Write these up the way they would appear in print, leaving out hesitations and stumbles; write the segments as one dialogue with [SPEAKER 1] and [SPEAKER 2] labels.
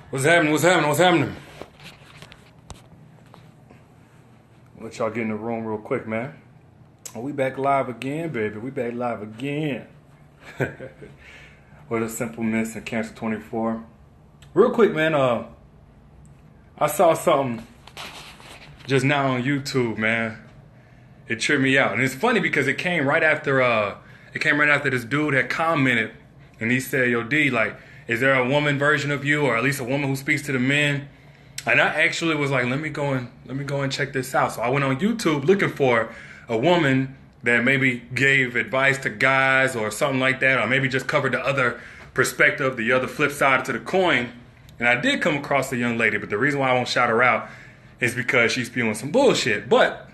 [SPEAKER 1] What's happening? What's happening? What's happening? I'll let y'all get in the room real quick, man. Oh, we back live again, baby. We back live again. With a simple miss and Cancer 24. Real quick, man. I saw something just now on YouTube, man. It tripped me out, and it's funny because it came right after this dude had commented, and he said, "Yo, D, like, is there a woman version of you, or at least a woman who speaks to the men?" And I actually was like, let me go and check this out. So I went on YouTube looking for a woman that maybe gave advice to guys or something like that, or maybe just covered the other perspective, the other flip side to the coin. And I did come across a young lady, but the reason why I won't shout her out is because she's spewing some bullshit. But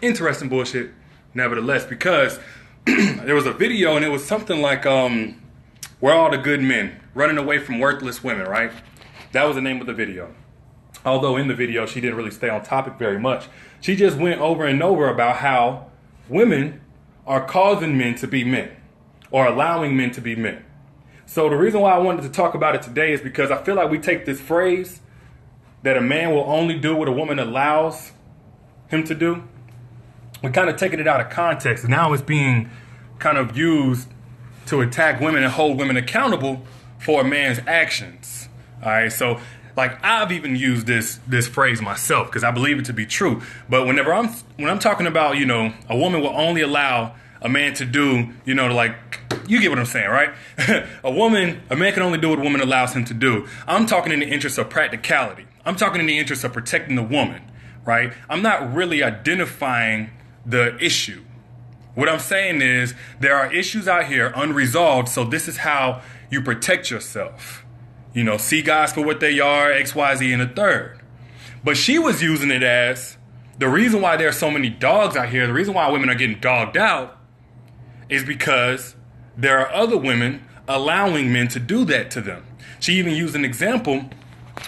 [SPEAKER 1] interesting bullshit, nevertheless, because there was a video and it was something like, "Where are all the good men running away from worthless women," right? That was the name of the video. Although in the video, she didn't really stay on topic very much. She just went over and over about how women are causing men to be men or allowing men to be men. So the reason why I wanted to talk about it today is because I feel like we take this phrase that a man will only do what a woman allows him to do. We're kind of taking it out of context. And now it's being kind of used to attack women and hold women accountable for a man's actions. All right, so like I've even used this phrase myself because I believe it to be true. But when I'm talking about, a woman will only allow a man to do, like, you get what I'm saying, right? A man can only do what a woman allows him to do. I'm talking in the interest of practicality. I'm talking in the interest of protecting the woman, right? I'm not really identifying the issue. What I'm saying is there are issues out here unresolved, so this is how you protect yourself. See guys for what they are, X, Y, Z, and a third. But she was using it as the reason why there are so many dogs out here, the reason why women are getting dogged out is because there are other women allowing men to do that to them. She even used an example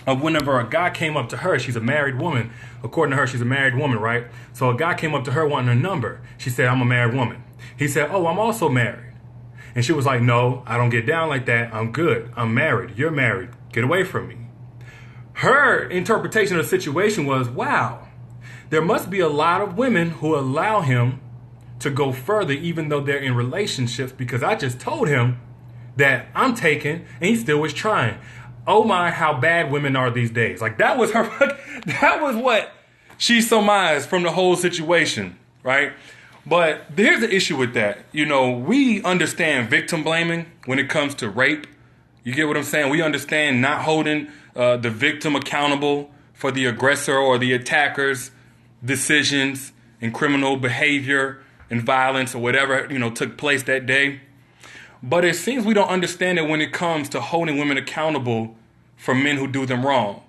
[SPEAKER 1] of whenever a guy came up to her. She's a married woman. According to her, she's a married woman, right? So a guy came up to her wanting her number. She said, "I'm a married woman." He said, "Oh, I'm also married." And she was like, "No, I don't get down like that. I'm good. I'm married. You're married. Get away from me." Her interpretation of the situation was, wow, there must be a lot of women who allow him to go further even though they're in relationships, because I just told him that I'm taken and he still was trying. Oh my, how bad women are these days. Like that was what she surmised from the whole situation, right? But here's the issue with that. We understand victim blaming when it comes to rape. You get what I'm saying? We understand not holding the victim accountable for the aggressor or the attacker's decisions and criminal behavior and violence or whatever, took place that day. But it seems we don't understand it when it comes to holding women accountable for men who do them wrong,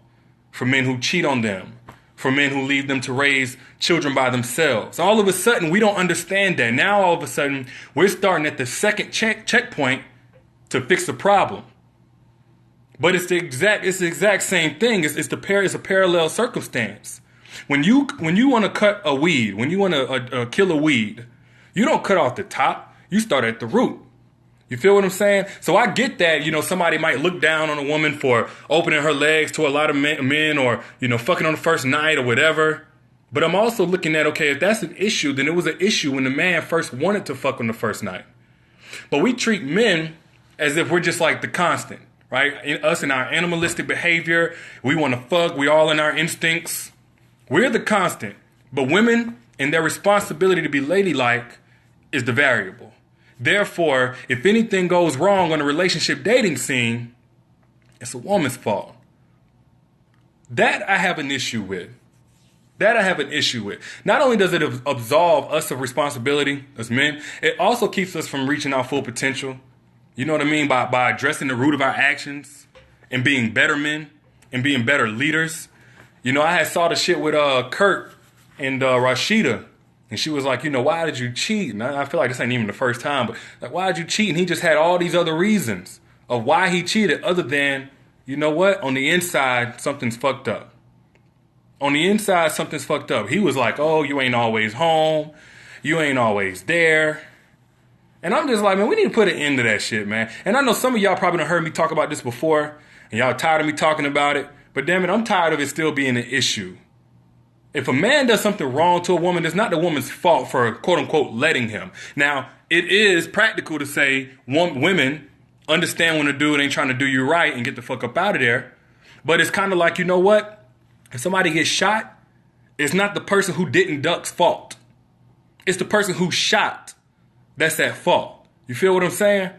[SPEAKER 1] for men who cheat on them, for men who leave them to raise children by themselves. All of a sudden, we don't understand that. Now, all of a sudden, we're starting at the second checkpoint to fix the problem. But it's the exact same thing. It's a parallel circumstance. When you want to cut a weed, when you want to kill a weed, you don't cut off the top. You start at the root. You feel what I'm saying? So I get that, somebody might look down on a woman for opening her legs to a lot of men or, fucking on the first night or whatever. But I'm also looking at, okay, if that's an issue, then it was an issue when the man first wanted to fuck on the first night. But we treat men as if we're just like the constant, right? Us in our animalistic behavior, we want to fuck, we all in our instincts. We're the constant. But women and their responsibility to be ladylike is the variable. Therefore, if anything goes wrong on the relationship dating scene, it's a woman's fault. That I have an issue with. Not only does it absolve us of responsibility as men, it also keeps us from reaching our full potential. You know what I mean? By addressing the root of our actions and being better men and being better leaders. I had saw the shit with Kurt and Rashida. And she was like, why did you cheat? And I feel like this ain't even the first time, but like, why did you cheat? And he just had all these other reasons of why he cheated other than, you know what? On the inside, something's fucked up. He was like, oh, you ain't always home. You ain't always there. And I'm just like, man, we need to put an end to that shit, man. And I know some of y'all probably done heard me talk about this before, and y'all tired of me talking about it. But damn it, I'm tired of it still being an issue. If a man does something wrong to a woman, it's not the woman's fault for, quote unquote, letting him. Now, it is practical to say women understand when a dude ain't trying to do you right and get the fuck up out of there. But it's kind of like, you know what? If somebody gets shot, it's not the person who didn't duck's fault. It's the person who shot that's at fault. You feel what I'm saying?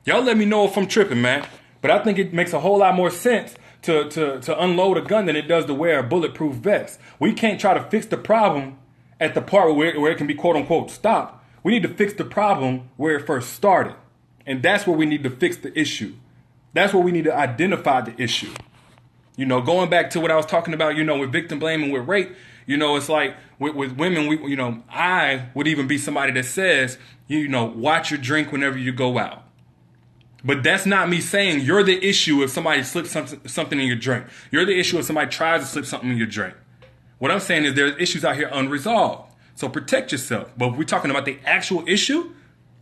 [SPEAKER 1] Y'all let me know if I'm tripping, man. But I think it makes a whole lot more sense to unload a gun than it does to wear a bulletproof vest. We can't try to fix the problem at the part where it can be quote unquote stopped. We need to fix the problem where it first started. And that's where we need to fix the issue. That's where we need to identify the issue. You know, going back to what I was talking about, you know, with victim blaming with rape, you know, it's like with women, I would even be somebody that says, you know, watch your drink whenever you go out. But that's not me saying you're the issue if somebody slips something in your drink. You're the issue if somebody tries to slip something in your drink. What I'm saying is there's issues out here unresolved. So protect yourself. But if we're talking about the actual issue,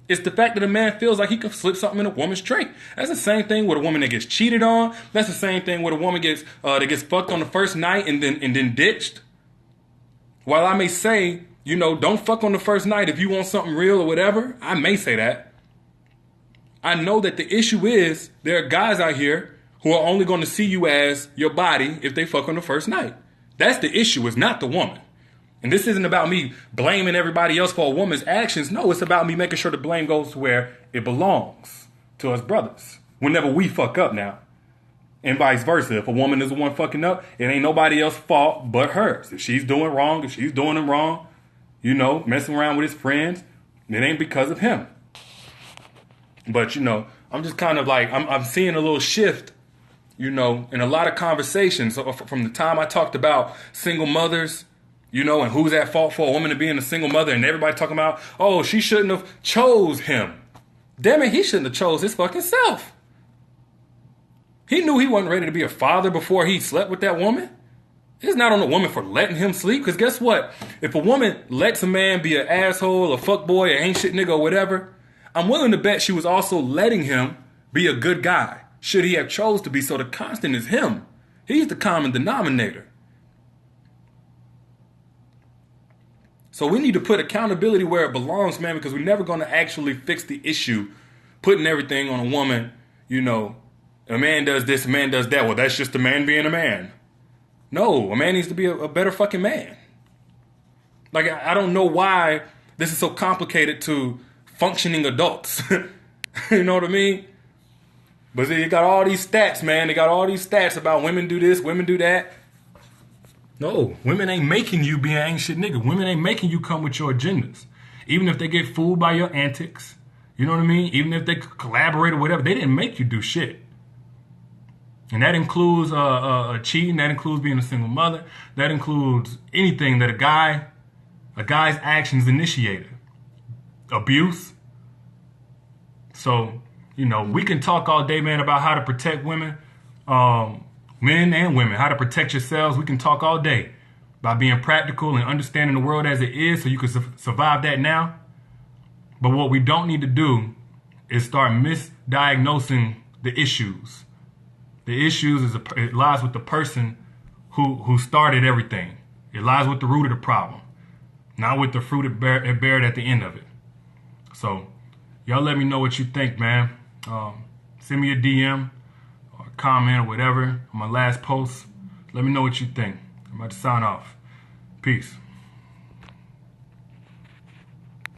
[SPEAKER 1] it's the fact that a man feels like he could slip something in a woman's drink. That's the same thing with a woman that gets cheated on. That's the same thing with a woman that gets fucked on the first night and then ditched. While I may say, you know, don't fuck on the first night if you want something real or whatever, I may say that. I know that the issue is there are guys out here who are only going to see you as your body if they fuck on the first night. That's the issue. It's not the woman. And this isn't about me blaming everybody else for a woman's actions. No, it's about me making sure the blame goes to where it belongs, to us brothers. Whenever we fuck up now. And vice versa. If a woman is the one fucking up, it ain't nobody else's fault but hers. If she's doing wrong, if she's doing him wrong, you know, messing around with his friends, it ain't because of him. But, you know, I'm just kind of like, I'm seeing a little shift, you know, in a lot of conversations. So from the time I talked about single mothers, you know, and who's at fault for a woman to being a single mother, and everybody talking about, oh, she shouldn't have chose him. Damn it, he shouldn't have chose his fucking self. He knew he wasn't ready to be a father before he slept with that woman. It's not on the woman for letting him sleep. Because guess what? If a woman lets a man be an asshole, a fuckboy, an ain't shit nigga or whatever, I'm willing to bet she was also letting him be a good guy. Should he have chose to be. So the constant is him. He's the common denominator. So we need to put accountability where it belongs, man, because we're never going to actually fix the issue putting everything on a woman, you know. A man does this, a man does that. Well, that's just a man being a man. No, a man needs to be a better fucking man. Like, I don't know why this is so complicated to functioning adults. You know what I mean? But see, you got all these stats, man. They got all these stats about women do this, women do that. No, women ain't making you be an ain't shit nigga. Women ain't making you come with your agendas. Even if they get fooled by your antics. You know what I mean? Even if they collaborate or whatever, they didn't make you do shit. And that includes cheating. That includes being a single mother. That includes anything that a guy's actions initiated. Abuse. So, you know, we can talk all day, man, about how to protect women, men and women, how to protect yourselves. We can talk all day about being practical and understanding the world as it is so you can survive that now. But what we don't need to do is start misdiagnosing the issues. The issues it lies with the person who started everything. It lies with the root of the problem, not with the fruit it bared at the end of it. So, y'all let me know what you think, man. Send me a DM or a comment or whatever on my last post. Let me know what you think. I'm about to sign off. Peace.